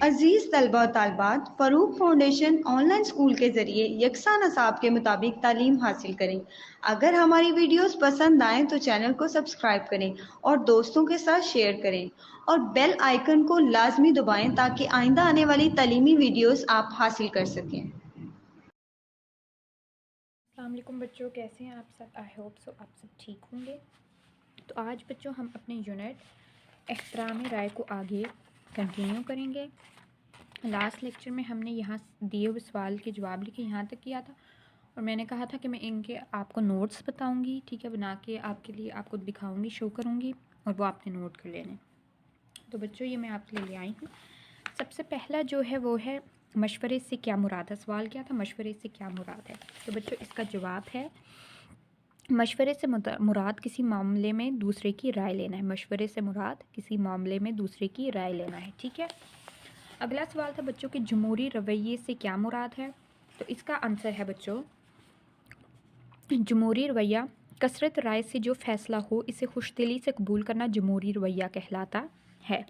अजीज़ तलबा और तालिबात, Farooq foundation online school के ज़रिए यकसा नसाब के मुताबिक तालीम हासिल करें। अगर हमारी वीडियोस पसंद आएँ तो चैनल को सब्सक्राइब करें और दोस्तों के साथ शेयर करें और बेल आइकन को लाजमी दबाएं ताकि आइंदा आने वाली तालीमी वीडियोस आप हासिल कर सकें। अस्सलाम वालेकुम बच्चों, कैसे हैं आप सब? आई होप सो आप सब ठीक होंगे। तो आज बच्चों हम अपने यूनिट एहतराम राय को आगे कंटिन्यू करेंगे। लास्ट लेक्चर में हमने यहाँ दिए हुए सवाल के जवाब लिखे यहाँ तक किया था और मैंने कहा था कि मैं इनके आपको नोट्स बताऊँगी, ठीक है, बना के आपके लिए आपको दिखाऊँगी, शो करूँगी और वो आपने नोट कर लेने। तो बच्चों ये मैं आपके लिए ले आई हूँ। सबसे पहला जो है वो है मशवरे से क्या मुराद है। सवाल क्या था? मशवरे से क्या मुराद है। तो बच्चों इसका जवाब है मशवरे से मुराद किसी मामले में दूसरे की राय लेना है। मशवरे से मुराद किसी मामले में दूसरे की राय लेना है, ठीक है। अगला सवाल था बच्चों कि जमहूरी रवैये से क्या मुराद है। तो इसका आंसर है बच्चों जमहूरी रवैया कसरत राय से जो फैसला हो इसे खुशदिली से कबूल करना जमहूरी रवैया कहलाता है।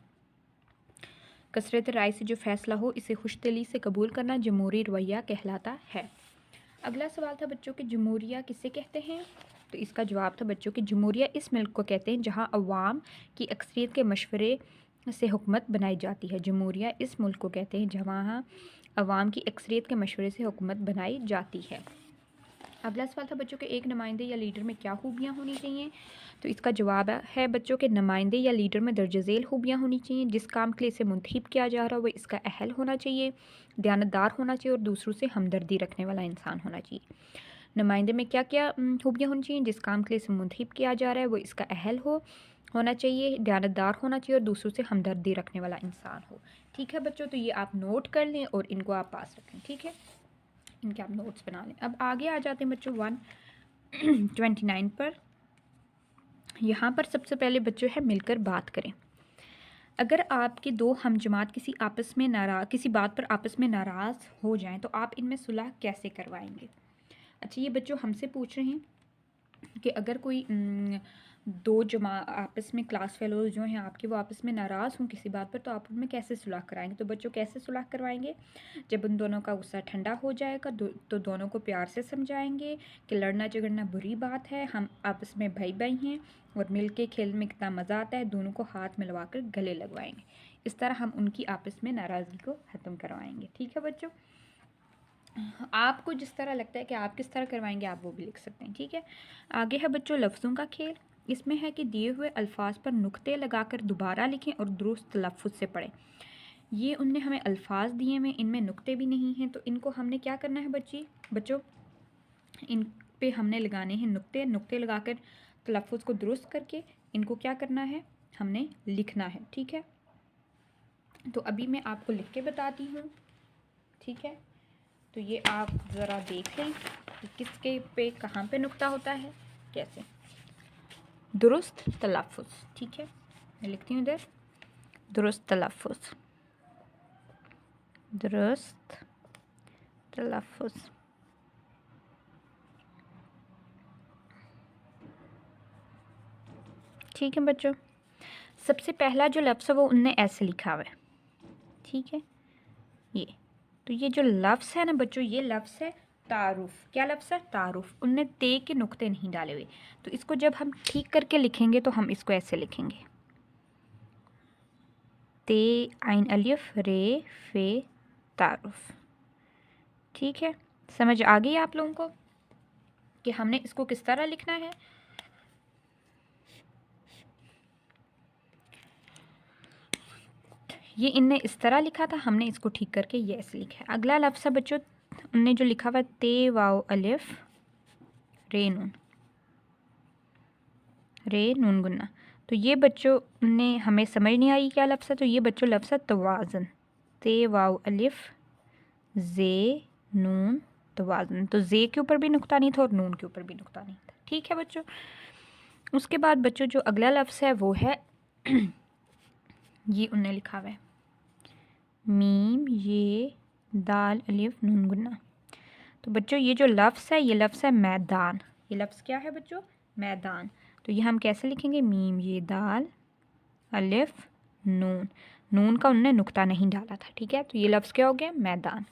कसरत राय से जो फैसला हो इसे खुशदिली से कबूल करना जमहूरी रवैया कहलाता है। अगला सवाल था बच्चों कि जमहूरिया किसे कहते हैं। तो इसका जवाब था बच्चों कि जमहूरिया इस मुल्क को कहते हैं जहां अवाम की अक्सरियत के मशवरे से हुकूमत बनाई जाती है। जमहूरिया इस मुल्क को कहते हैं जहां अवाम की अक्सरियत के मशवरे से हुकूमत बनाई जाती है। अगला सवाल था बच्चों के एक नुमाइंदे या लीडर में क्या खूबियाँ होनी चाहिए। तो इसका जवाब है बच्चों के नुमाइंदे या लीडर में दर्ज झेल खूबियाँ होनी चाहिए। जिस काम के लिए इसे मुंतखब किया जा रहा है वह इसका अहल होना चाहिए, दयानतदार होना चाहिए और दूसरों से हमदर्दी रखने वाला इंसान होना चाहिए। नुमाइंदे में क्या क्या खूबियाँ होनी चाहिए? जिस काम के लिए इसे मुंतखब किया जा रहा है वो इसका अहल होना चाहिए, दयानतदार होना चाहिए और दूसरों से हमदर्दी रखने वाला इंसान हो। ठीक है बच्चों, तो ये आप नोट कर लें और इनको आप पास रखें, ठीक है, इनके आप नोट्स बना लें। अब आगे आ जाते हैं बच्चों 129 पर। यहाँ पर सबसे पहले बच्चों है मिलकर बात करें। अगर आपके दो हम जमात किसी बात पर आपस में नाराज़ हो जाएं तो आप इनमें सुलह कैसे करवाएंगे। अच्छा, ये बच्चों हमसे पूछ रहे हैं कि अगर कोई दो जमा आपस में क्लास फेलोज जो हैं आपके वो आपस में नाराज़ हों किसी बात पर तो आप उनमें कैसे सुलह कराएंगे। तो बच्चों कैसे सुलह करवाएंगे? जब उन दोनों का गुस्सा ठंडा हो जाएगा तो दोनों को प्यार से समझाएंगे कि लड़ना झगड़ना बुरी बात है, हम आपस में भाई भाई हैं और मिल के खेल में कितना मज़ा आता है, दोनों को हाथ मिलवा कर गले लगवाएंगे। इस तरह हम उनकी आपस में नाराज़गी को ख़त्म करवाएंगे। ठीक है बच्चों, आपको जिस तरह लगता है कि आप किस तरह करवाएंगे आप वो भी लिख सकते हैं, ठीक है। आगे है बच्चों लफ्ज़ों का खेल। इसमें है कि दिए हुए अल्फाज पर नुक्ते लगाकर दोबारा लिखें और दुरुस्त तलफ़्फ़ुज़ से पढ़ें। ये उनने हमें अल्फाज दिए हुए, इनमें नुक्ते भी नहीं हैं, तो इनको हमने क्या करना है बच्चों इन पे हमने लगाने हैं नुक्ते लगाकर तलफ़्फ़ुज़ को दुरुस्त करके इनको क्या करना है, हमने लिखना है, ठीक है। तो अभी मैं आपको लिख के बताती हूँ, ठीक है। तो ये आप ज़रा देख लें कि किसके पे कहाँ पे नुक्ता होता है, कैसे। दुरुस्त तलफ़्फ़ुज़, ठीक है, मैं लिखती हूँ इधर दुरुस्त तलफ़्फ़ुज़, दुरुस्त तलफ़्फ़ुज़। ठीक है बच्चों, सबसे पहला जो लफ्ज़ है वो उनने ऐसे लिखा हुआ है, ठीक है। ये तो ये जो लफ्ज़ है ना बच्चों, ये लफ्ज़ है तारुफ। क्या लफ्ज़ है? तारुफ। उनने ते के नुक्ते नहीं डाले हुए, तो इसको जब हम ठीक करके लिखेंगे तो हम इसको ऐसे लिखेंगे ते आइन अलिफ रे फे तारुफ। ठीक है, समझ आ गई आप लोगों को कि हमने इसको किस तरह लिखना है। ये इनने इस तरह लिखा था, हमने इसको ठीक करके ये ऐसे लिखा है। अगला लफ्ज़ है बच्चों उनने जो लिखा हुआ ते वाओ अलिफ रे नून, रे नून गुन्ना, तो ये बच्चों ने हमें समझ नहीं आई क्या लफ्ज़ है। तो ये बच्चों लफ्ज़ है तवाज़न, ते वाओ अलिफ जे नून तवाज़न। तो जे के ऊपर भी नुक्ता नहीं था और नून के ऊपर भी नुक्ता नहीं था, ठीक है बच्चों। उसके बाद बच्चों जो अगला लफ्ज़ है वो है ये उनने लिखा हुआ है मीम ये दाल अलिफ नून गुन्ना। तो बच्चों ये जो लफ्ज़ है ये लफ्ज़ है मैदान। ये लफ्ज़ क्या है बच्चों? मैदान। तो ये हम कैसे लिखेंगे? मीम ये दाल अलिफ नून, नून का उन्होंने नुक्ता नहीं डाला था। ठीक है, तो ये लफ्ज़ क्या हो गया? मैदान।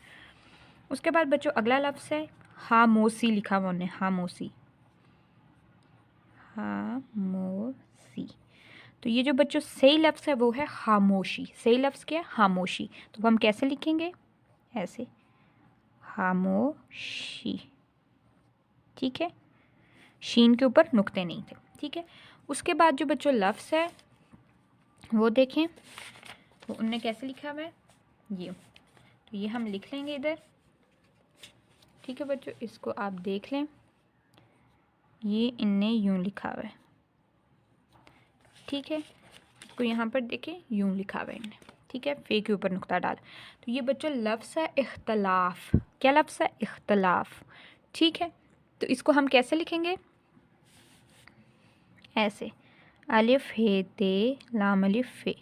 उसके बाद बच्चों अगला लफ्ज़ है खामोशी, लिखा हुआ उन्होंने खामोशी, खामोशी। तो ये जो बच्चों सही लफ्ज़ है वो है खामोशी। सही लफ्ज़ क्या है? खामोशी। तो हम कैसे लिखेंगे? ऐसे, खामोशी। ठीक है, शीन के ऊपर नुक्ते नहीं थे। ठीक है, उसके बाद जो बच्चों लफ्ज़ है वो देखें, वो उनने कैसे लिखा हुआ है? ये, तो ये हम लिख लेंगे इधर। ठीक है बच्चों, इसको आप देख लें, ये इनने यूं लिखा हुआ है। ठीक है, इसको यहाँ पर देखें, यूं लिखा हुआ है इनने। ठीक है, फे के ऊपर नुक्ता डाल। तो ये बच्चों लफ्ज़ है इख्तलाफ। क्या लफ्ज़ है? इख्तलाफ। ठीक है, तो इसको हम कैसे लिखेंगे? ऐसे, अलिफ हे ते लाम अलिफ फे,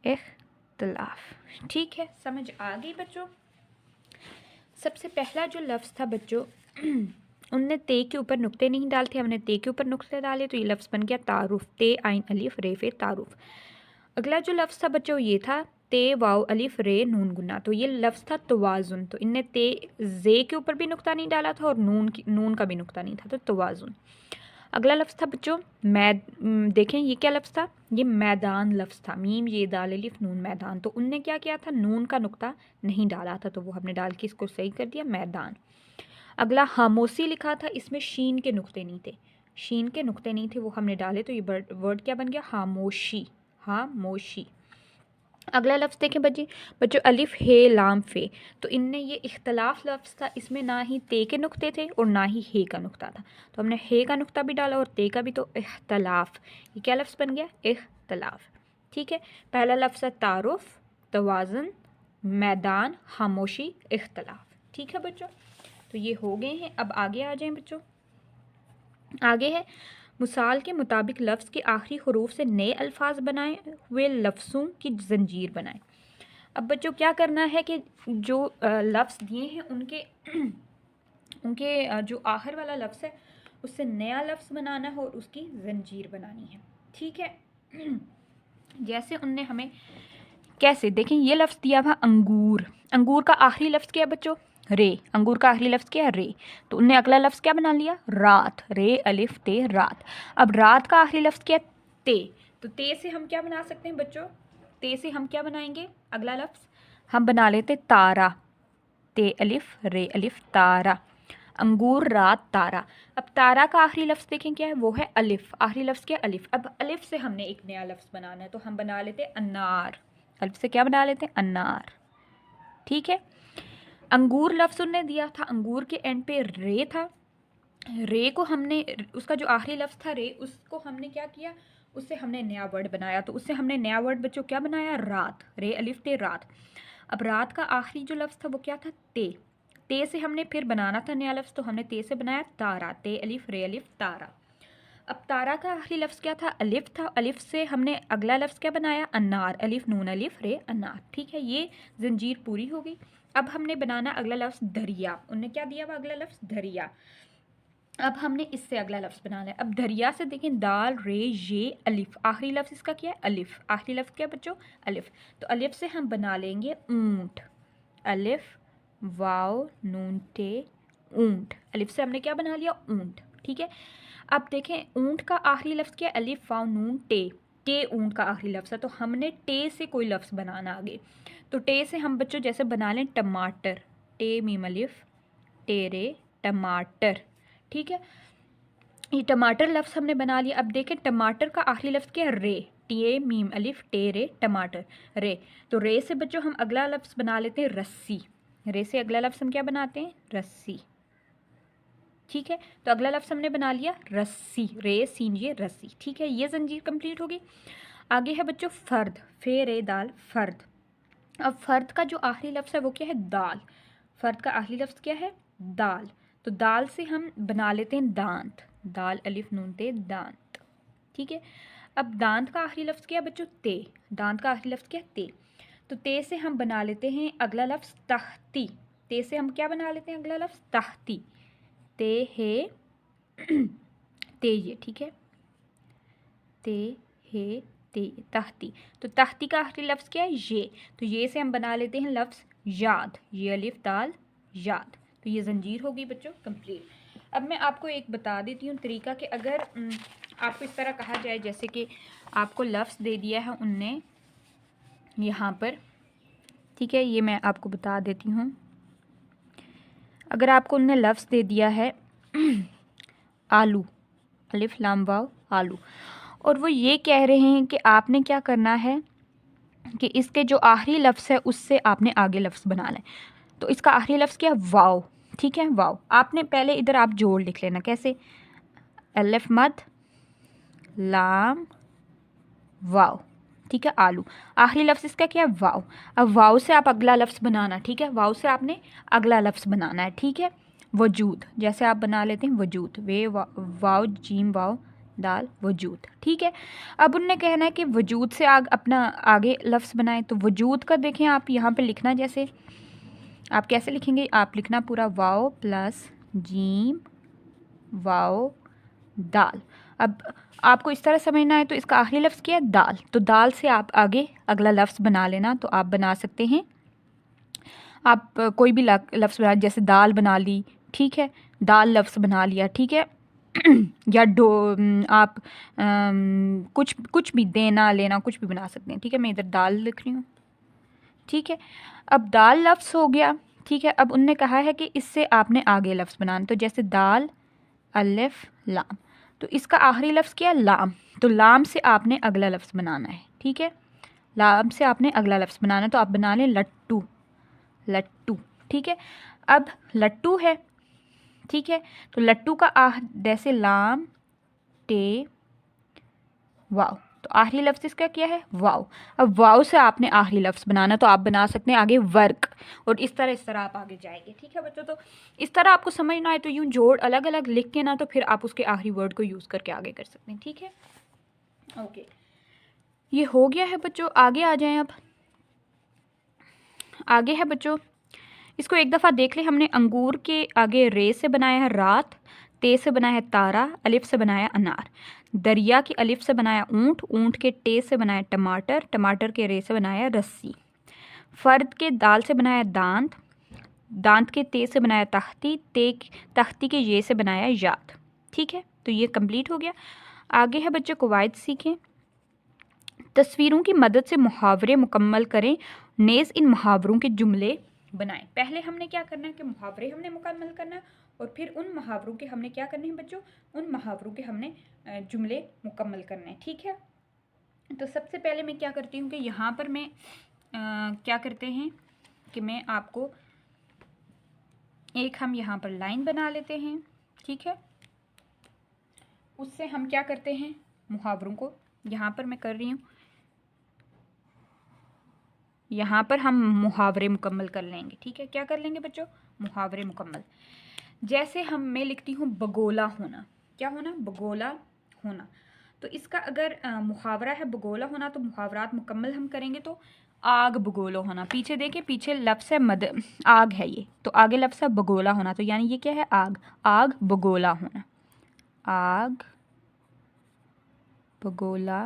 इख्तलाफ। ठीक है, समझ आ गई बच्चों? सबसे पहला जो लफ्ज़ था बच्चों उनने ते के ऊपर नुक्ते नहीं डालते, हमने ते के ऊपर नुक्ते डाले, तो ये लफ्ज़ बन गया तारुफ। ते आइन अलिफ रे फे तारुफ। अगला जो लफ्ज़ था बच्चों ये था ते वाव अलिफ रे नून गुन्ना, तो ये लफ्ज़ था तवाज़ुन। तो इनने ते जे के ऊपर भी नुक्ता नहीं डाला था और नून का भी नुक्ता नहीं था, तो तवाज़ुन। अगला लफ्ज़ था बच्चों देखें ये क्या लफ्ज़ था? ये मैदान लफ्ज़ था। मीम ये दाल अलिफ नून मैदान। तो उनने क्या किया था? नून का नुक्ता नहीं डाला था, तो वो हमने डाल के इसको सही कर दिया, मैदान। अगला खामोशी लिखा था, इसमें शीन के नुक्ते नहीं थे। शीन के नुक्ते नहीं थे, वो हमने डाले, तो ये वर्ड क्या बन गया? खामोशी, खामोशी। अगला लफ्ज़ देखें बच्चों अलिफ हे लाम फे। तो इनने ये इख्तलाफ लफ्ज़ था, इसमें ना ही ते के नुक्ते थे और ना ही हे का नुक्ता था, तो हमने हे का नुक्ता भी डाला और ते का भी, तो इख्तलाफ। ये क्या लफ्ज़ बन गया? इख्तलाफ। ठीक है, पहला लफ्ज़ है तारुफ, तवाज़ुन, मैदान, खामोशी, इख्तलाफ। ठीक है बच्चों, तो ये हो गए हैं। अब आगे आ जाएं बच्चों। आगे है मिसाल के मुताबिक लफ्ज़ के आखिरी हरूफ से नए अल्फाज बनाए हुए लफ्ज़ों की जंजीर बनाएं। अब बच्चों क्या करना है कि जो लफ्ज़ दिए हैं उनके उनके जो आखिर वाला लफ्ज़ है उससे नया लफ्ज़ बनाना है और उसकी जंजीर बनानी है। ठीक है, जैसे उनने हमें कैसे, देखें ये लफ्ज़ दिया हुआ अंगूर। अंगूर का आखिरी लफ्ज़ क्या है बच्चों? रे। अंगूर का आखिरी लफ्ज़ क्या है? रे। तो उनने अगला लफ्ज़ क्या बना लिया? रात। रे अलिफ ते रात। अब रात का आखिरी लफ्ज़ क्या है? ते। तो ते से हम क्या बना सकते हैं बच्चों? ते से हम क्या बनाएंगे? अगला लफ्ज़ हम बना लेते तारा। ते अलिफ रे अलिफ तारा। अंगूर रात तारा। अब तारा का आखिरी लफ्ज़ देखें क्या है? वो है अलिफ। आखिरी लफ्ज़ क्या है? अलिफ। अब अलिफ से हमने एक नया लफ्ज़ बनाना है, तो हम बना लेते अनार। अलिफ से क्या बना लेते हैं? अनार। ठीक है, अंगूर लफ्ज़ उन्होंने दिया था, अंगूर के एंड पे रे था। रे को हमने, उसका जो आखिरी लफ्ज़ था रे, उसको हमने क्या किया? उससे हमने नया वर्ड बनाया, तो उससे हमने नया वर्ड बच्चों क्या बनाया? रात। रे अलिफ ते रात। अब रात का आखिरी जो लफ्ज़ था वो क्या था? ते। ते से हमने फिर बनाना था नया लफ्ज़, तो हमने ते से बनाया तारा। ते अलिफ रे अलिफ तारा। अब तारा का आखिरी लफ्ज़ क्या था? अलिफ था। अलिफ से हमने अगला लफ्ज़ क्या बनाया? अनार। अलिफ नून अलिफ रे अनार। ठीक है, ये जंजीर पूरी हो गई। अब हमने बनाना अगला लफ्ज़ दरिया। उनने क्या दिया हुआ? अगला लफ्ज़ दरिया। अब हमने इससे अगला लफ्ज़ बनाना है। अब दरिया से देखें, दाल रे ये अलिफ। आखिरी लफ्ज़ इसका क्या है? अलिफ। आखिरी लफ्ज़ क्या बच्चों? अलिफ। तो अलिफ से हम बना लेंगे ऊंट। अलिफ वाव नून टे ऊंट। अलिफ से हमने क्या बना लिया? ऊंट। ठीक है, अब देखें ऊंट का आखिरी लफ्ज़ क्या है? अलिफ वाव नून टे। टे ऊंट का आखिरी लफ्ज़ है, तो हमने टे से कोई लफ्ज़ बनाना आगे। तो टे से हम बच्चों जैसे बना लें टमाटर। टे मीम अलिफ टेरे टमाटर। ठीक है, ये टमाटर लफ्ज़ हमने बना लिया। अब देखें टमाटर का आखिरी लफ्ज़ क्या है? रे। टे मीम अलिफ टेरे टमाटर रे। तो रे से बच्चों हम अगला लफ्ज़ बना लेते हैं रस्सी। रे से अगला लफ्ज़ हम क्या बनाते हैं? रस्सी। ठीक है, तो अगला लफ्ज़ हमने बना लिया रस्सी। रे सीन ये रस्सी। ठीक है, ये जंजीर कंप्लीट होगी। आगे है बच्चों फ़र्द। फे रे दाल फ़र्द। अब फ़र्द का जो आखिरी लफ्ज़ है वो क्या है? दाल। फ़र्द का आखिरी लफ्ज़ क्या है? दाल। तो दाल से हम बना लेते हैं दांत। दाल अलिफ नून ते दांत। ठीक है, अब दांत का आखिरी लफ्ज़ क्या है बच्चों? ते। दांत का आखिरी लफ्ज़ क्या है? ते। तो ते से हम बना लेते हैं अगला लफ्ज़ तख्ती। ते से हम क्या बना लेते हैं? अगला लफ्ज़ तख्ती। ते है ते ये। ठीक है, ते है तख्ती। तो तख्ती का आखिरी लफ्ज़ क्या है? ये। तो ये से हम बना लेते हैं लफ्ज़ याद, ये अलिफ दाल याद। तो ये ज़ंजीर होगी बच्चों कंप्लीट। अब मैं आपको एक बता देती हूँ तरीका कि अगर आपको इस तरह कहा जाए, जैसे कि आपको लफ्ज़ दे दिया है उनने यहाँ पर, ठीक है, ये मैं आपको बता देती हूँ। अगर आपको उनने लफ्ज़ दे दिया है आलू, अलिफ लाम वाव आलू, और वो ये कह रहे हैं कि आपने क्या करना है कि इसके जो आखिरी लफ्ज़ है उससे आपने आगे लफ्ज़ बनाना है। तो इसका आखिरी लफ्ज़ क्या? वाव। ठीक है, वाव। आपने पहले इधर आप जोड़ लिख लेना। कैसे? अलिफ मद लाम वाव। ठीक है, आलू। आखिरी लफ्ज़ इसका क्या है? वाव। अब वाव से आप अगला लफ्ज़ बनाना। ठीक है, वाव से आपने अगला लफ्ज़ बनाना है। ठीक है, वजूद, जैसे आप बना लेते हैं वजूद, वे वाव जीम वाव दाल वजूद। ठीक है, अब उनने कहना है कि वजूद से अपना आगे लफ्ज़ बनाएं। तो वजूद का देखें आप यहाँ पे लिखना, जैसे आप कैसे लिखेंगे? आप लिखना पूरा वाव प्लस जीम वाव दाल। अब आपको इस तरह समझना है तो इसका आखिरी लफ्ज़ क्या है? दाल। तो दाल से आप आगे अगला लफ्ज़ बना लेना। तो आप बना सकते हैं, आप कोई भी लफ्ज़ बना, जैसे दाल बना ली, ठीक है, दाल लफ्ज़ बना लिया, ठीक है या आप कुछ भी देना लेना कुछ भी बना सकते हैं। ठीक है, मैं इधर दाल लिख रही हूँ। ठीक है, अब दाल लफ्ज़ हो गया। ठीक है, अब उनने कहा है कि इससे आपने आगे लफ्ज़ बनाना। तो जैसे दाल अलिफ लाम, तो इसका आखिरी लफ्ज़ क्या है? लाम। तो लाम से आपने अगला लफ्ज़ बनाना है। ठीक है, लाम से आपने अगला लफ्ज़ बनाना है। तो आप बना लें लट्टू, लट्टू। ठीक है, अब लट्टू है, ठीक है, तो लट्टू का जैसे लाम टे वाव, तो आखिरी लफ्ज़ इसका क्या है? वाव। अब वाव से आपने आखिरी लफ्ज़ बनाना। तो आप बना सकते हैं आगे वर्क, और इस तरह आप आगे जाएंगे। ठीक है बच्चों, तो इस तरह आपको समझना है तो यूँ जोड़ अलग अलग लिख के ना, तो फिर आप उसके आखिरी वर्ड को यूज़ करके आगे कर सकते हैं। ठीक है, ओके, ये हो गया है बच्चों। आगे आ जाएं। अब आगे है बच्चों, इसको एक दफ़ा देख ले। हमने अंगूर के आगे रे से बनाया है रात, ते से बनाया है तारा, अलिफ से बनाया अनार। दरिया की अलिफ से बनाया ऊँट, ऊँट के टे से बनाया टमाटर, टमाटर के रे से बनाया रस्सी। फ़र्द के दाल से बनाया दांत, दांत के ते से बनाया तख्ती, तख्ती के ये से बनाया याद। ठीक है, तो ये कंप्लीट हो गया। आगे है बच्चों कवायद सीखें। तस्वीरों की मदद से मुहावरे मुकम्मल करें, नेज़ इन मुहावरों के जुमले बनाएं। पहले हमने क्या करना है कि मुहावरे हमने मुकम्मल करना है, और फिर उन मुहावरों के हमने क्या करने हैं बच्चों? उन मुहावरों के हमने जुमले मुकम्मल करने हैं। ठीक है, तो सबसे पहले मैं क्या करती हूँ कि यहाँ पर मैं क्या करते हैं कि मैं आपको एक हम यहाँ पर लाइन बना लेते हैं। ठीक है, उससे हम क्या करते हैं? मुहावरों को यहाँ पर मैं कर रही हूँ, यहाँ पर हम मुहावरे मुकम्मल कर लेंगे। ठीक है, क्या कर लेंगे बच्चों? मुहावरे मुकम्मल। जैसे मैं लिखती हूँ बगोला होना। क्या होना? बगोला होना। तो इसका अगर मुहावरा है बगोला होना, तो मुहावरात मुकम्मल हम करेंगे। तो आग बगोला होना, पीछे देखिए, पीछे लफ्ज़ है आग है ये, तो आगे लफ्ज़ है बगोला होना, तो यानी ये क्या है? आग। आग बगोला होना, आग बगोला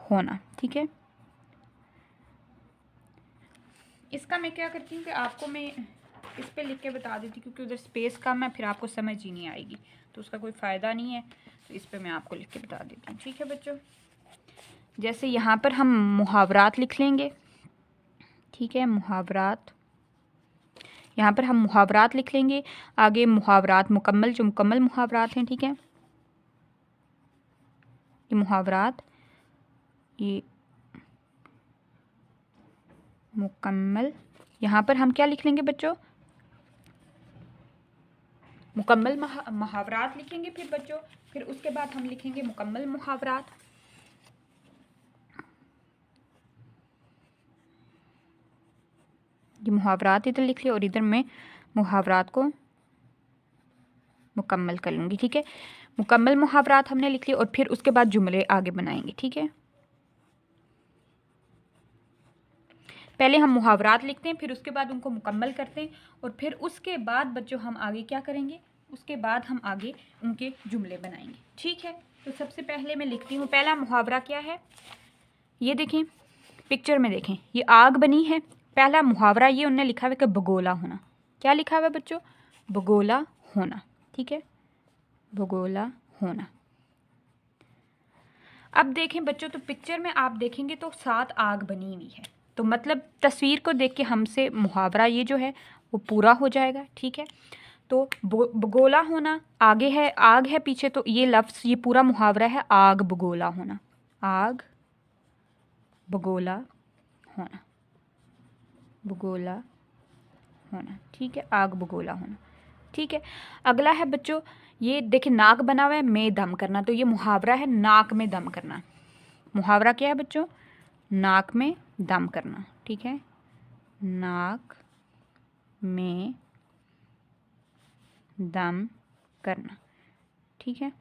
होना। ठीक है, इसका मैं क्या करती हूँ कि आपको मैं इस पे लिख के बता देती हूँ, क्योंकि उधर स्पेस कम है, फिर आपको समझ ही नहीं आएगी, तो उसका कोई फ़ायदा नहीं है। तो इस पे मैं आपको लिख के बता देती हूँ। ठीक है बच्चों, जैसे यहाँ पर हम मुहावरात लिख लेंगे। ठीक है, मुहावरात, यहाँ पर हम मुहावरात लिख लेंगे। आगे मुहावरात मुकम्मल, जो मुकम्मल मुहावरात हैं। ठीक है, ये मुहावरात, ये मुकम्मल। यहाँ पर हम क्या लिख लेंगे बच्चों? मुकम्मल मुहावरात लिखेंगे। फिर बच्चों, फिर उसके बाद हम लिखेंगे मुकम्मल मुहावरात। ये मुहावरात इधर लिख लिया, और इधर मैं मुहावरात को मुकम्मल कर लूँगी। ठीक है, मुकम्मल मुहावरात हमने लिख लिया, और फिर उसके बाद जुमले आगे बनाएंगे। ठीक है, पहले हम मुहावरात लिखते हैं, फिर उसके बाद उनको मुकम्मल करते हैं, और फिर उसके बाद बच्चों हम आगे क्या करेंगे? उसके बाद हम आगे उनके जुमले बनाएंगे। ठीक है, तो सबसे पहले मैं लिखती हूँ, पहला मुहावरा क्या है, ये देखें पिक्चर में देखें, ये आग बनी है। पहला मुहावरा ये उन्होंने लिखा हुआ है कि भगोला होना। क्या लिखा हुआ है बच्चों? भगोला होना। ठीक है, भगोला होना। अब देखें बच्चों, तो पिक्चर में आप देखेंगे तो 7 आग बनी हुई है, तो मतलब तस्वीर को देख के हमसे मुहावरा ये जो है वो पूरा हो जाएगा। ठीक है, तो भगोला होना आगे है, आग है पीछे, तो ये लफ्ज़, ये पूरा मुहावरा है आग भगोला होना। आग भगोला होना, भगोला होना। ठीक है, आग भगोला होना। ठीक है, अगला है बच्चों, ये देखिए नाक बना हुआ है, में दम करना, तो ये मुहावरा है नाक में दम करना। मुहावरा क्या है बच्चों? नाक में दम करना। ठीक है, नाक में दम करना। ठीक है,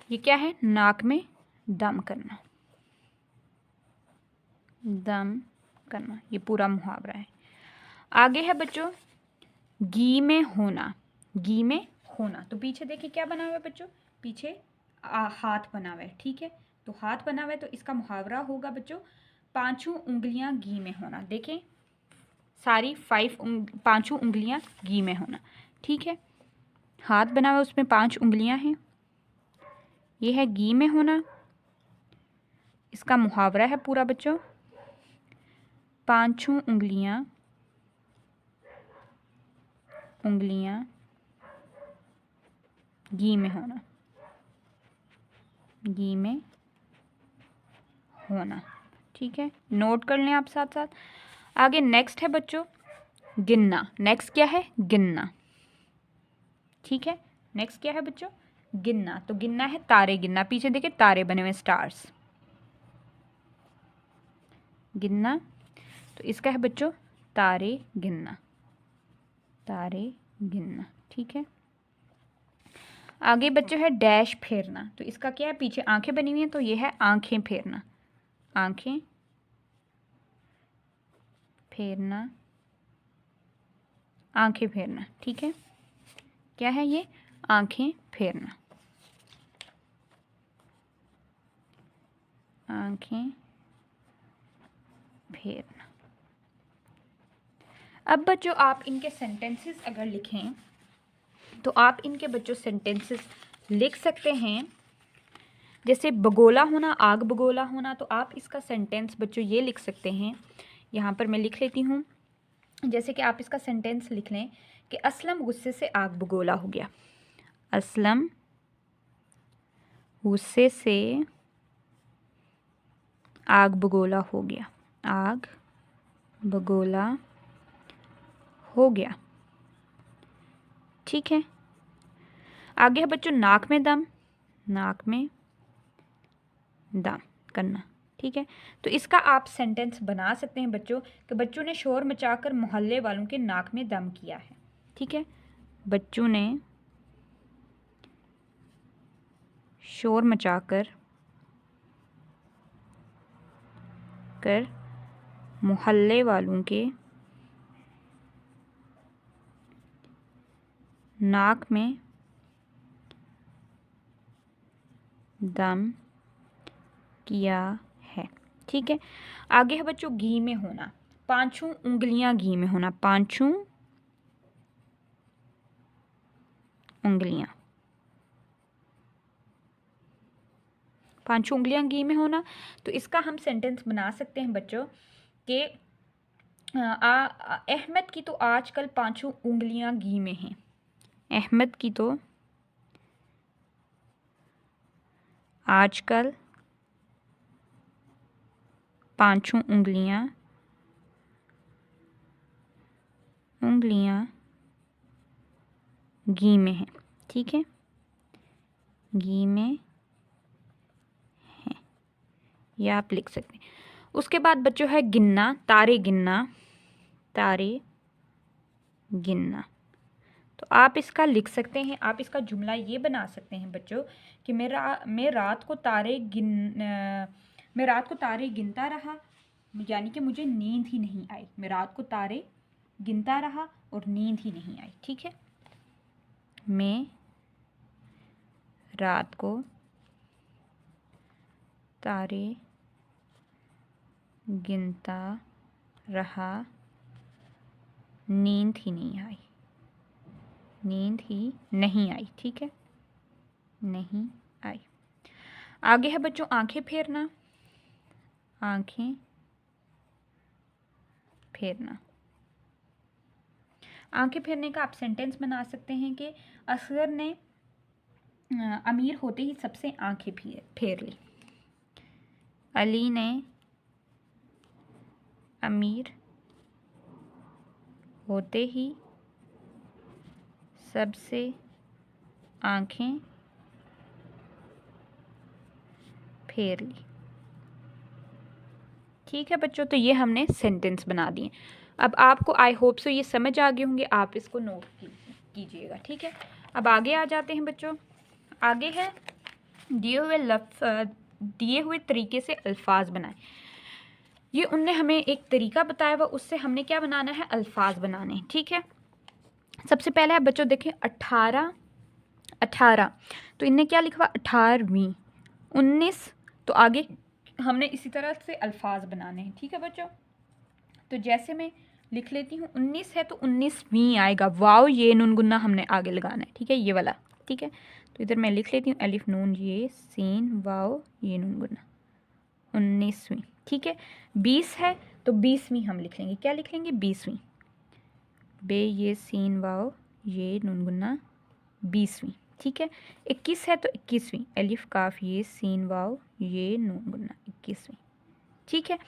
ये क्या है? नाक में दम करना, दम करना, ये पूरा मुहावरा है। आगे है बच्चों घी में होना। घी में होना, तो पीछे देखिए क्या बना हुआ है बच्चों, पीछे हाथ बना हुआ है। ठीक है, तो हाथ बना हुआ है, तो इसका मुहावरा होगा बच्चों पांचों उंगलियां घी में होना। देखें सारी 5 उंगलियां घी में होना। ठीक है, हाथ बना हुआ है, उसमें 5 उंगलियां हैं, ये है घी में होना। इसका मुहावरा है पूरा बच्चों 5 उंगलियां घी में होना, घी में होना। ठीक है, नोट कर लें आप साथ साथ। आगे नेक्स्ट है बच्चों गिनना। नेक्स्ट क्या है? गिनना। ठीक है, नेक्स्ट क्या है बच्चों? गिनना। तो गिनना है तारे गिनना, पीछे देखिए तारे बने हुए स्टार्स। गिनना, तो इसका है बच्चों तारे गिनना, तारे गिनना। ठीक है, आगे बच्चों है डैश फेरना, तो इसका क्या है? पीछे आंखें बनी हुई हैं, तो ये है आंखें फेरना, आंखें फेरना, आंखें फेरना। ठीक है, क्या है ये? आंखें फेरना, आंखें फेरना। अब बच्चों आप इनके सेंटेंसेस अगर लिखें तो आप इनके बच्चों सेंटेंसेस लिख सकते हैं। जैसे बगोला होना, आग बगोला होना, तो आप इसका सेंटेंस बच्चों ये लिख सकते हैं। यहाँ पर मैं लिख लेती हूँ, जैसे कि आप इसका सेंटेंस लिख लें कि असलम गुस्से से आग बगोला हो गया। असलम गुस्से से आग बगोला हो गया, आग बगोला हो गया। ठीक है, आगे है बच्चों नाक में दम, नाक में दम करना। ठीक है, तो इसका आप सेंटेंस बना सकते हैं बच्चों कि बच्चों ने शोर मचाकर मोहल्ले वालों के नाक में दम किया है। ठीक है, बच्चों ने शोर मचाकर मोहल्ले वालों के नाक में दम किया है। ठीक है, आगे है बच्चों घी में होना, 5 उंगलियां घी में होना, 5 उंगलियां, 5 उंगलियां घी में होना। तो इसका हम सेंटेंस बना सकते हैं बच्चों कि अहमद की तो आजकल 5 उंगलियां घी में हैं। अहमद की तो आजकल 5 उंगलियां घी में हैं। ठीक है, घी में है, यह आप लिख सकते हैं। उसके बाद बच्चों है गिनना, तारे गिनना, तारे गिनना। तो आप इसका लिख सकते हैं, आप इसका जुमला ये बना सकते हैं बच्चों कि मैं रात को तारे गिनता रहा, यानी कि मुझे नींद ही नहीं आई। मैं रात को तारे गिनता रहा और नींद ही नहीं आई। ठीक है, मैं रात को तारे गिनता रहा, नींद ही नहीं आई, नींद ही नहीं आई। ठीक है, नहीं आई। आगे है बच्चों आंखें फेरना, आंखें फेरना। आंखें फेरने का आप सेंटेंस बना सकते हैं कि असगर ने अमीर होते ही सबसे आंखें फेर ली। अली ने अमीर होते ही सबसे आंखें फेर ली। ठीक है बच्चों, तो ये हमने सेंटेंस बना दिए। अब आपको आई होप सो ये समझ आ गए होंगे, आप इसको नोट कीजिएगा। ठीक है, अब आगे आ जाते हैं बच्चों। आगे है दिए हुए तरीके से अल्फाज बनाए। ये उनने हमें एक तरीका बताया हुआ, उससे हमने क्या बनाना है, अल्फाज बनाने हैं। ठीक है, सबसे पहले है बच्चों देखें 18, 18 तो इनने क्या लिखा हुआ 18वीं, 19 तो आगे हमने इसी तरह से अल्फाज बनाने हैं। ठीक है बच्चों, तो जैसे मैं लिख लेती हूँ 19 है तो 19वीं आएगा, वाव ये नून गुन्ना हमने आगे लगाना है। ठीक है, ये वाला। ठीक है, तो इधर मैं लिख लेती हूँ अलिफ नून ये सीन वाव ये नून गुन्ना, 19वीं। ठीक है, 20 है तो 20वीं हम लिख लेंगे, क्या लिख लेंगे 20वीं, बे ये सीन वाव ये नून गुन्ना 20वीं। ठीक है, 21 है तो 21वीं, अलिफ काफ ये सीन वाव ये नून गुन्ना 21वीं। ठीक है,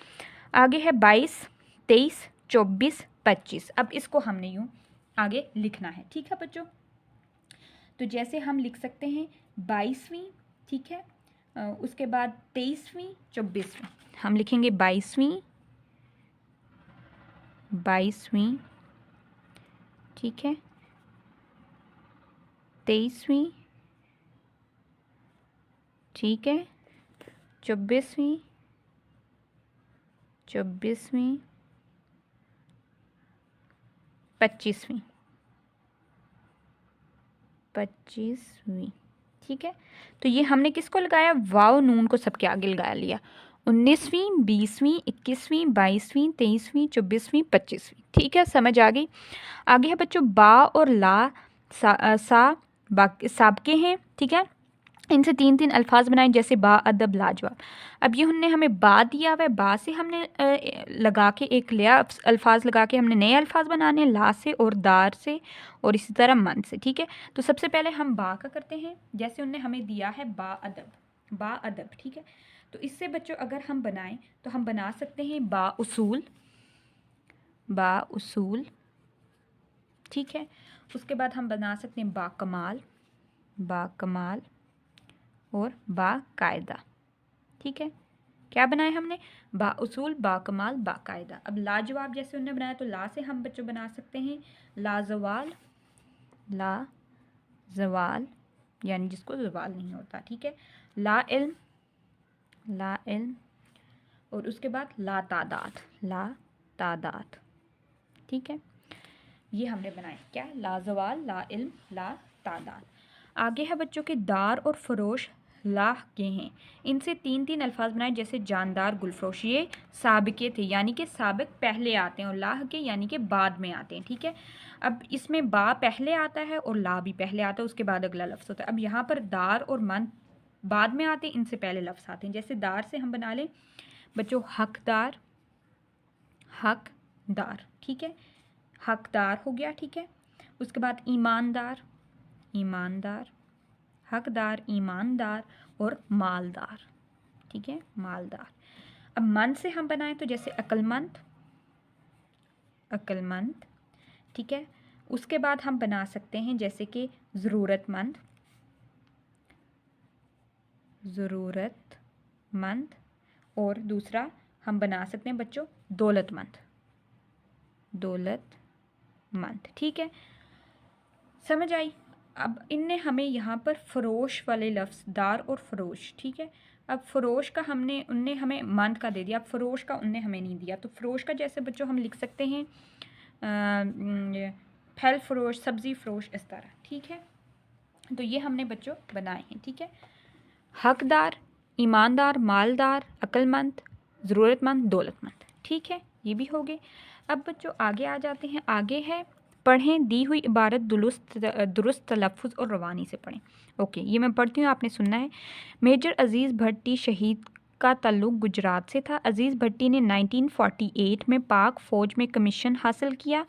आगे है 22, 23, 24, 25। अब इसको हमने यूँ आगे लिखना है। ठीक है बच्चों, तो जैसे हम लिख सकते हैं 22वीं। ठीक है, उसके बाद 23वीं, 24वीं हम लिखेंगे 22वीं, 22वीं। ठीक है, 23वीं। ठीक है, 24वीं, 25वीं, 25वीं। ठीक है, तो ये हमने किसको लगाया, वाव नून को सबके आगे लगा लिया। 19वीं, 20वीं, 21वीं, 22वीं, 23वीं, 24वीं, 25वीं। ठीक है, समझ आ गई। आगे है बच्चों बा और ला साबके हैं। ठीक है, इनसे 3-3 अल्फाज बनाए, जैसे बा अदब लाजवाब। अब ये उन्होंने हमें बा दिया हुआ है, बा से हमने लगा के एक लिया अल्फाज लगा के हमने नए अल्फाज बनाने, ला से और दार से और इसी तरह मन से। ठीक है, तो सबसे पहले हम बा का करते हैं, जैसे उन्होंने हमें दिया है बा अदब, बा अदब। ठीक है, तो इससे बच्चों अगर हम बनाएं तो हम बना सकते हैं बा उसूल, बा उसूल। ठीक है, उसके बाद हम बना सकते हैं बा कमाल, बा कमाल और बाकायदा। ठीक है, क्या बनाए हमने, बा उसूल, बा कमाल, बाकायदा। अब लाजवाब जैसे उन्होंने बनाया तो ला से हम बच्चों बना सकते हैं लाजवाल, ला जवाल यानी जिसको जवाल नहीं होता। ठीक है, ला इल्म, ला इल्म और उसके बाद ला तादाद, ला तादाद। ठीक है, ये हमने बनाए क्या, लाजवाल, ला इल्म, ला तादाद। आगे है बच्चों के दार और फरोश लाह के हैं, इनसे 3-3 अल्फाज बनाए, जैसे जानदार, गुलफरोश। ये साबिके थे यानी कि साबिक पहले आते हैं और लाह के यानी कि बाद में आते हैं। ठीक है, अब इसमें बा पहले आता है और ला भी पहले आता है, उसके बाद अगला लफ्ज़ होता है। अब यहाँ पर दार और मन बाद में आते हैं, इनसे पहले लफ्ज़ आते हैं। जैसे दार से हम बना लें बच्चों हकदार, हकदार। ठीक है, हकदार हो गया। ठीक है, उसके बाद ईमानदार, ईमानदार, हकदार, ईमानदार और मालदार। ठीक है, मालदार। अब मन से हम बनाएं तो जैसे अक्लमंद, अक्लमंद। ठीक है, उसके बाद हम बना सकते हैं जैसे कि ज़रूरतमंद, ज़रूरतमंद और दूसरा हम बना सकते हैं बच्चों दौलतमंद, दौलतमंद। ठीक है, समझ आई। अब इनने हमें यहाँ पर फ़रोश वाले लफ्ज़ दार और फ़रोश। ठीक है, अब फ़रोश का हमने उनने हमें मंद का दे दिया, अब फ़रोश का उनने हमें नहीं दिया। तो फ़रोश का जैसे बच्चों हम लिख सकते हैं फल फ़रोश, सब्ज़ी फ़रोश, इस तरह। ठीक है, तो ये हमने बच्चों बनाए हैं, ठीक है। हकदार, ईमानदार, मालदार, अक्लमंद, ज़रूरतमंद, दौलतमंद, ठीक है, ये भी हो गए। अब बच्चों आगे आ जाते हैं। आगे है पढ़ें, दी हुई इबारत दुरुस्त तलफ़ुज़ और रवानी से पढ़ें। ओके, ये मैं पढ़ती हूँ, आपने सुनना है। मेजर अज़ीज़ भट्टी शहीद का ताल्लुक़ गुजरात से था। अज़ीज़ भट्टी ने 1948 में पाक फ़ौज में कमीशन हासिल किया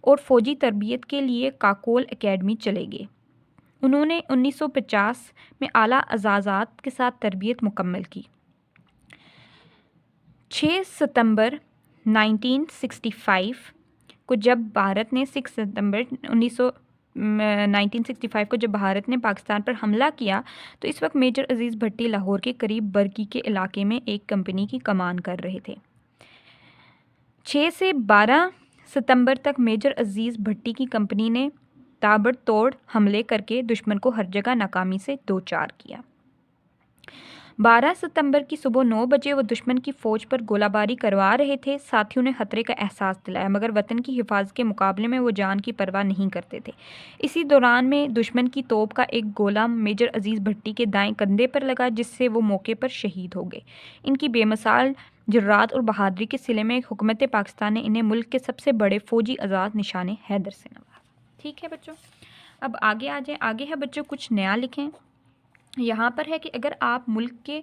और फ़ौजी तरबियत के लिए काकोल एकेडमी चले गए। उन्होंने 1950 में आला अज़ाज़ात के साथ तरबियत मुकम्मल की। 6 सितंबर 1965 को जब भारत ने 6 सितंबर 1965 को जब भारत ने पाकिस्तान पर हमला किया तो इस वक्त मेजर अजीज़ भट्टी लाहौर के करीब बरकी के इलाके में एक कंपनी की कमान कर रहे थे। 6 से 12 सितंबर तक मेजर अजीज़ भट्टी की कंपनी ने ताबड़तोड़ हमले करके दुश्मन को हर जगह नाकामी से दो चार किया। 12 सितंबर की सुबह 9 बजे वो दुश्मन की फ़ौज पर गोलाबारी करवा रहे थे। साथियों ने खतरे का एहसास दिलाया मगर वतन की हिफाजत के मुकाबले में वो जान की परवाह नहीं करते थे। इसी दौरान में दुश्मन की तोप का एक गोला मेजर अजीज़ भट्टी के दाएं कंधे पर लगा जिससे वो मौके पर शहीद हो गए। इनकी बेमिसाल जुर्रात और बहादुरी के सिले में हुकूमत पाकिस्तान ने इन्हें मुल्क के सबसे बड़े फ़ौजी आज़ाद निशाने हैदर से नवाजा। ठीक है बच्चों, अब आगे आ जाएँ। आगे है बच्चों कुछ नया लिखें। यहाँ पर है कि अगर आप मुल्क के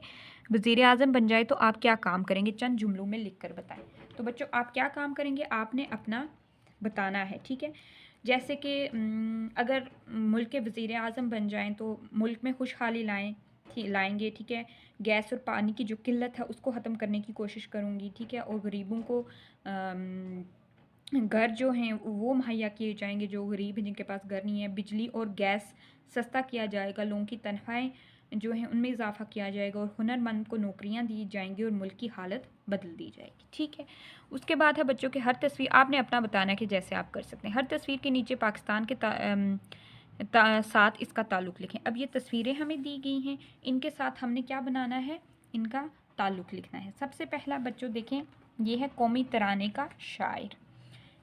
वज़ीर आज़म बन जाए तो आप क्या काम करेंगे, चंद जुमलों में लिख कर बताएं। तो बच्चों आप क्या काम करेंगे, आपने अपना बताना है, ठीक है। जैसे कि अगर मुल्क के वज़ीर आज़म बन जाएं तो मुल्क में खुशहाली लाएंगे, ठीक है। गैस और पानी की जो किल्लत है उसको ख़त्म करने की कोशिश करूँगी, ठीक है। और गरीबों को घर जो हैं वो मुहैया किए जाएंगे, जो गरीब हैं जिनके पास घर नहीं है। बिजली और गैस सस्ता किया जाएगा, लोगों की तनख्वाहें जो हैं उनमें इजाफा किया जाएगा और हुनरमंद को नौकरियां दी जाएंगी और मुल्क की हालत बदल दी जाएगी, ठीक है। उसके बाद है बच्चों के हर तस्वीर आपने अपना बताना है कि जैसे आप कर सकते हैं। हर तस्वीर के नीचे पाकिस्तान के साथ इसका ताल्लुक़ लिखें। अब ये तस्वीरें हमें दी गई हैं, इनके साथ हमने क्या बनाना है, इनका ताल्लुक़ लिखना है। सबसे पहला बच्चों देखें, ये है कौमी तराने का शायर।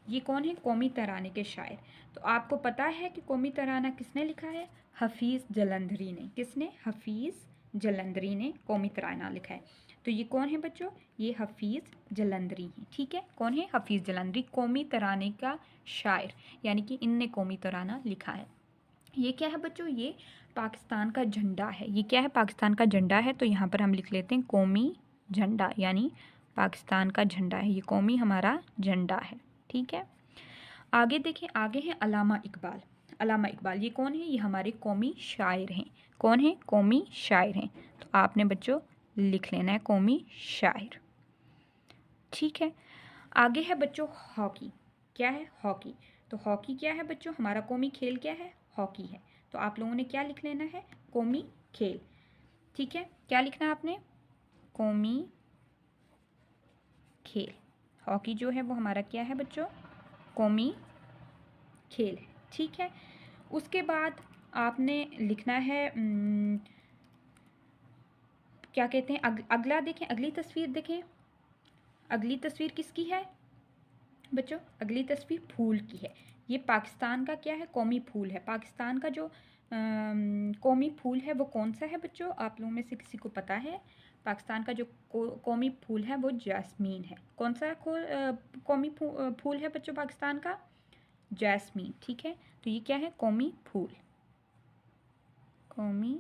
ये कौन है, कौमी तराने के शायर। तो आपको पता है कि कौमी तराना किसने लिखा है, हफीज़ जलंधरी ने। किसने, हफीज़ जलंधरी ने कौमी तराना लिखा है। तो ये कौन है बच्चों, ये हफीज़ जलंधरी हैं, ठीक है। कौन है, हफीज़ जलंधरी, कौमी तराने का शायर, यानी कि इनने कौमी तराना लिखा है। ये क्या है बच्चों, ये पाकिस्तान का झंडा है। ये क्या है, पाकिस्तान का झंडा है। तो यहाँ पर हम लिख लेते हैं कौमी झंडा, यानी पाकिस्तान का झंडा है, ये कौमी हमारा झंडा है, ठीक है। आगे देखें, आगे है अलामा इकबाल। अलामा इकबाल ये कौन है, ये हमारे कौमी शायर हैं। कौन है, कौमी शायर हैं। तो आपने बच्चों लिख लेना है कौमी शायर, ठीक है। आगे है बच्चों हॉकी। क्या है, हॉकी। तो हॉकी क्या है बच्चों, हमारा कौमी खेल क्या है, हॉकी है। तो आप लोगों ने क्या लिख लेना है, कौमी खेल, ठीक है। क्या लिखना है आपने, कौमी खेल। हॉकी जो है वो हमारा क्या है बच्चों, कौमी खेल है, ठीक है। उसके बाद आपने लिखना है क्या कहते हैं, अगला देखें, अगली तस्वीर देखें। अगली तस्वीर किसकी है बच्चों, अगली तस्वीर फूल की है। ये पाकिस्तान का क्या है, कौमी फूल है। पाकिस्तान का जो कौमी फूल है वो कौन सा है बच्चों, आप लोगों में से किसी को पता है। पाकिस्तान का जो कौमी फूल है वो जैस्मीन है। कौन सा कौमी फूल है बच्चों पाकिस्तान का, जैस्मीन, ठीक है। तो ये क्या है, कौमी फूल, कौमी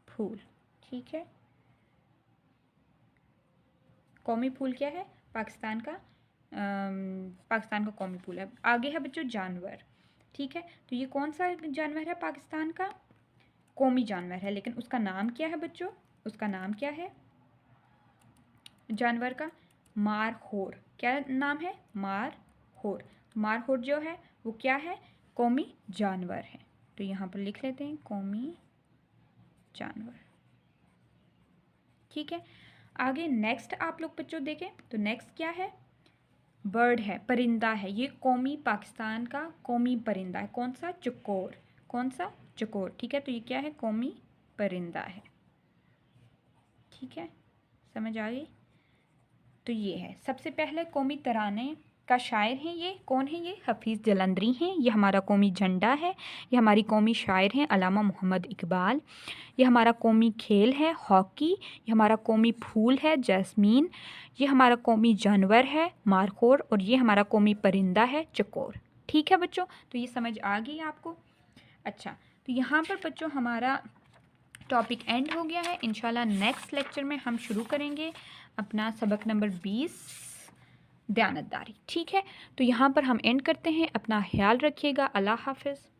फूल, ठीक है। कौमी फूल क्या है, पाकिस्तान का पाकिस्तान का कौमी फूल है। आगे है बच्चों जानवर, ठीक है। तो ये कौन सा जानवर है पाकिस्तान का, कौमी जानवर है, लेकिन उसका नाम क्या है बच्चों, उसका नाम क्या है जानवर का, मारहोर। क्या नाम है, मारहोर। मारहोर जो है वो क्या है, कौमी जानवर है। तो यहाँ पर लिख लेते हैं कौमी जानवर, ठीक है। आगे नेक्स्ट आप लोग बच्चों देखें, तो नेक्स्ट क्या है, बर्ड है, परिंदा है। ये कौमी पाकिस्तान का कौमी परिंदा है। कौन सा, चकोर। कौन सा, चकोर, ठीक है। तो ये क्या है, कौमी परिंदा है, ठीक है। समझ आ गई। तो ये है सबसे पहले कौमी तराने का शायर हैं। ये कौन है? ये हफीज़ जलंधरी हैं। ये हमारा कौमी झंडा है। ये हमारी कौमी शायर हैं अल्लामा मोहम्मद इकबाल। ये हमारा कौमी खेल है हॉकी। ये हमारा कौमी फूल है जैस्मीन। ये हमारा कौमी जानवर है मारखोर। और ये हमारा कौमी परिंदा है चकोर। ठीक है बच्चों, तो ये समझ आ गई आपको। अच्छा, तो यहाँ पर बच्चों हमारा टॉपिक एंड हो गया है। इंशाल्लाह नेक्स्ट लेक्चर में हम शुरू करेंगे अपना सबक नंबर 20 दयानतदारी। ठीक है, तो यहाँ पर हम एंड करते हैं। अपना ख्याल रखिएगा। अल्लाह हाफिज़।